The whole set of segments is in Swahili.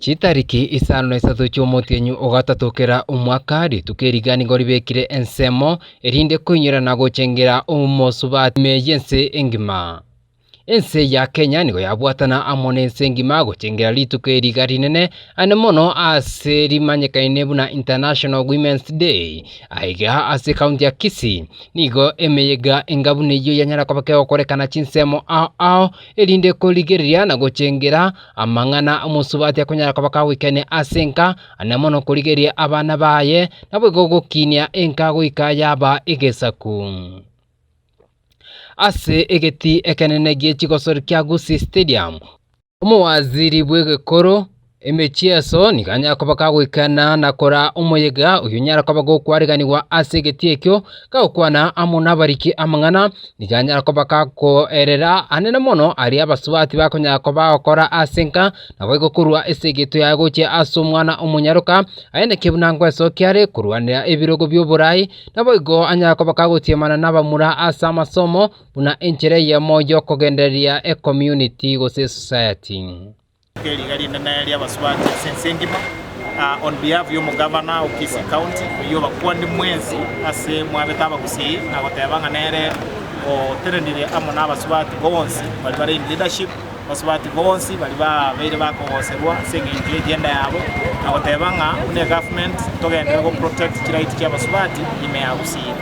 Chitariki isano na isathu cy'umutenyu ugatatũkĩra umwaka ritukĩrigani ngoribekire ensemo erinde kuinyira na Ogochengera Abasubati meyense Engima. Ense ya Kenya nigo yabwatana amone Ense Engima Ogochengera ritukĩriga rinene ane mono ase rimanyekaine buna International Women's Day aiga ase kaunti ya Gusii nigo emeyega engabune iyo yanyara kwabakeo korekana chinsemo ao erinde koligeria na Ogochengera amang'ana Abasubati akonyara kwabaka wikene asenka ane mono koligeria abana baye nabo gogokinia enka goika yaba egesaku. Ase egeti ekenene giechigosori kia Gusii Stadium umuwaziri bw'egekoro emechieso niganya kwabaka gwikana na kora umuyiga uyu nyara kwabaka kwariganiwa ase egeti ekyo kaukwana amuna bariki amang'ana niganya kwabaka koerera anene mono ari Abasubati bakonya kwabaka kora asenka nabo igokurwa ase egeto yagoche ase omwana omunyaruka aene kibunangwa eso kiare kurwanira ebirogo by'oburai nabo igo anya kwabaka gotiemana n'abamura ase amasomo buna enchere ya moyo kogenderia e community gose society. Engima, on behalf of the governor of Gusii County, you have a mwezi ase mwabetaba Gusii na gotebanga nere o terendire amona Abasubati bonsi bali in leadership Abasubati bonsi bali baire bakogoserwa senge agenda yabo na gotebanga une government togendera go protect right kya Abasubati ime ya Gusii.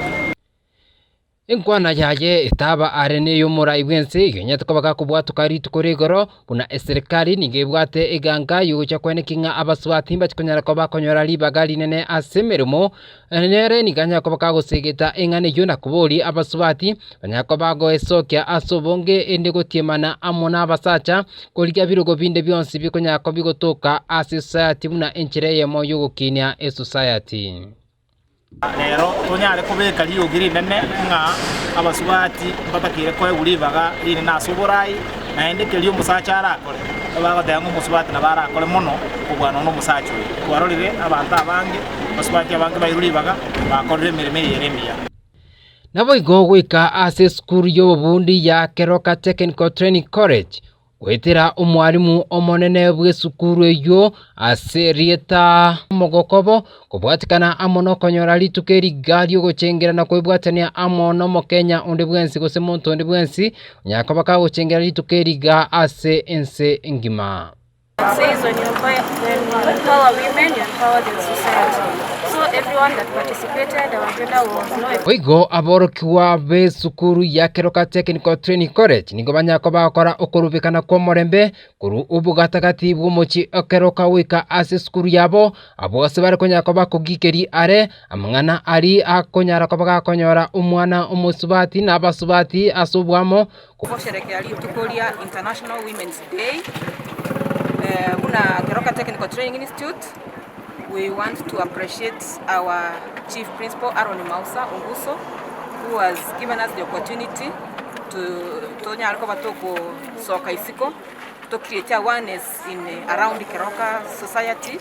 Enkwana yaye itaba arene y'omurai bwense igonyete kwabaka kubwatuka ritukũrĩgoro buna eserikali nigebwate eganga yugocha kwenekinga Abasubati mbachikonyara kwaba konyora ribaga rinene ase emeremo nere niganya kwabaka gosegeta eng'ane yo na kubori Abasubati banyakwaba goesokia ase obonge ende gotiemana amo n'abasacha korigia birogo binde byonsi bikonyara bigotoka ase society buna enchire yemo yogokinia e society. Lero tonyare kubeka liogiri nene nga Abasubati batakire ko uribaga ine nasuburai na ende kelio musacha arakore abaga dango Abasubati na barakore mono kubwana no musacha kwarorire abantu abange Abasubati abange bayuribaga bakorere mirime yeremia nabo igo gwika ase skuru y'obundi ya Keroka Technical Training College gwetera umwarimu omonene bw'esukuru eyo ase rieta mogokobo kubwatikana amono konyora ritukĩriga ry'Ogochengera na kwibwatania amono mokenya onde bwensi gose monto onde bwensi nyakabaka Ogochengera ritukĩriga ase Ense Engima. Says when you empower women, you empower the society. So everyone that participated, our agenda was no. Oigo aborokiwa be sukuru ya Keroka Technical Training College nigo banyakoba bakora okurubikana kwa morembe kuru ubugatagati bw'umuchi Keroka wika ase sukuru yabo abose bari konyakoba kugikeri are amang'ana ari akonyara kwaba konyora umwana Umusubati na Abasubati asubwamo kusherekea tukolia International Women's Day. Kuna Keroka Technical Training Institute, we want to appreciate our Chief Principal Aaron Mausa Unguso, who has given us the opportunity to create awareness in around the Keroka society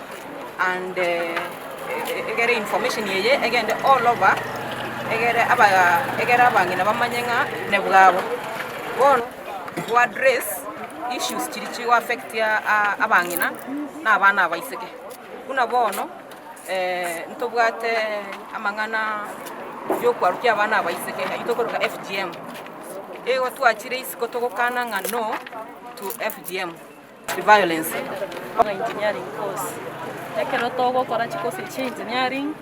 and get information here again all over to address issues chirichiwa affect ya abangina na abana abaiseke kuna bono ntobwate amangana yo kwarukia abana abaiseke itokoroka FGM ego tuachire isiko togokana nga no to FGM violence engineering course ekero togo kora chikosi cha engineering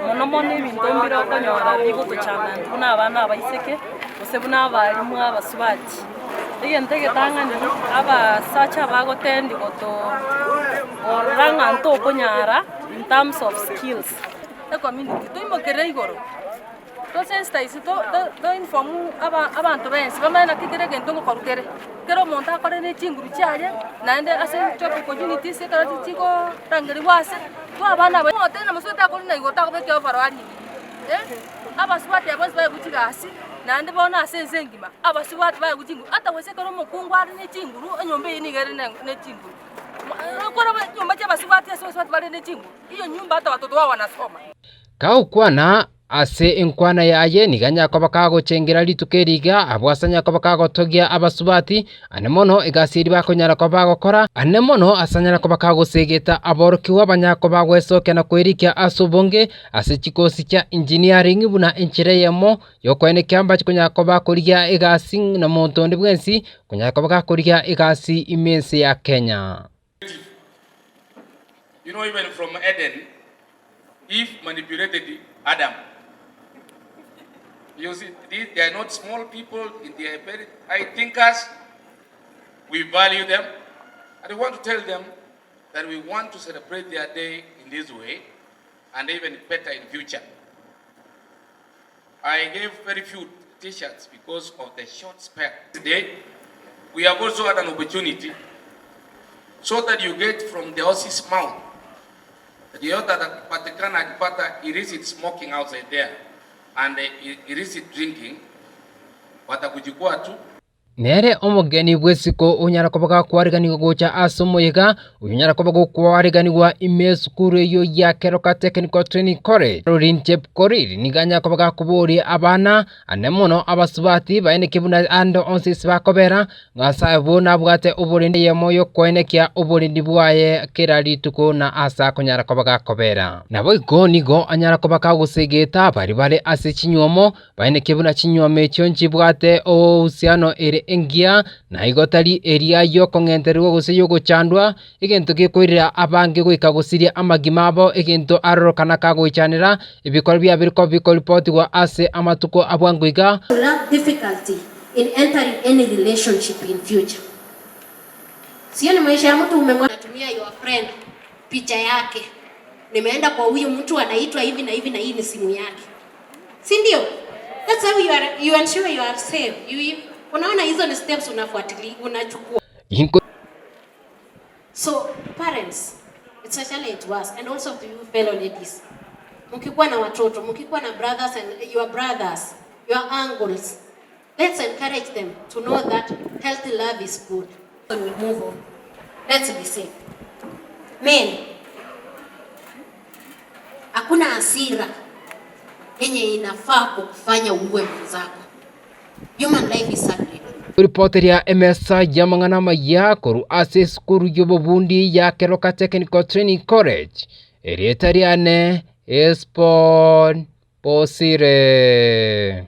mono mono ebintu mbiro konyora bigo tuchana kuna abana abaiseke osebuna abarimu Abasubati igente getang'ani abasacha bagotendi goto oranga nto okonyara in terms of skills the community toimokere igoro to sensitize to inform abantu bensi bamana kigere gento ngokorukere kero omonto akore ne chinguru chaye naende ase chope community se kero chigo rangeri wase to abana bamote na musota akori na igota kobeke overwali Abasubati abose bayigutigasi nande bona ase Ense Engima Abasubati bayigutingu ata wese kero mukungu ari ne chinguru enyombe yinigere ne chinguru kora nyumba ya Abasubati ase Abasubati bari ne chinguru iyo nyumba hata watoto wao wanasoma kaukwana ase inkwana yaye niganya koba kagochengera litukeriga abwasanya koba kagotogia Abasubati anemono igasiri bakonyara koba gokora anemono asanyara koba kagosegeta aborokiwa banyakoba gwesoke na kwerikia asubonge ase chikosi cha engineering buna enchireyemo yokwene kyamba chikonya koba kurigia igasi na montonde bwensi konya koba kurigia igasi imense ya Kenya. You know, even from Eden, Eve manipulated Adam. You see, they are not small people, they are very high thinkers. We value them. And we want to tell them that we want to celebrate their day in this way and even better in future. I gave very few t-shirts because of the short span. Today, we have also had an opportunity so that you get from the horse's mouth the other that patikana akipata illicit smoking outside there and illicit drinking watakujikua tu. Nere omogeni bwesiko unyara kobaga kwarigani gocha asomoyega unyara kobago kwarigani wa imesukuru yo ya Keroka Technical Training College Rorin Chep Koriri niganya kobaga kubori abana anemono Abasubati baene kibuna ando onsis bakobera ngasa bona bwate oborindi yemoyo kwenekia oborindi bwaye kirali tuko na asa kunyara kobaga kobera nabo igonigo anyara kobaga gusegeta bari ase chinywomo baene kibuna chinywome chonchi bwate ohusiano ere engia na igotari eria yo kongenterwo guseyo gochandwa igento gikwirira abange goika gusiria amagimabo igento arorokana kagochanira ibikora bya biriko report wa ase amatuko abwangoiga difficulty in entering any relationship in future. Sio ni maisha ya mtu umemwatumia your friend picha yake. Nimeenda kwa huyu mtu anaitwa hivi na hivi na hii ni simu yake. Si ndio? That's how you ensure you are safe. Unaona hizo ni steps unafuatilia unachukua. So parents, it's a challenge to us and also to you fellow ladies. Mkikuwa na watoto, mkikuwa na brothers and your brothers, your uncles, let's encourage them to know that healthy love is good. When we move on, let's be safe. Men, hakuna hasira yenye inafaa kukufanya uwe mwenzako. Human life is sacred. Reporter ya MSA yamangana maya koru ase skuru yobobundi ya Keroka Technical Training College. Erietariane Espon Posire.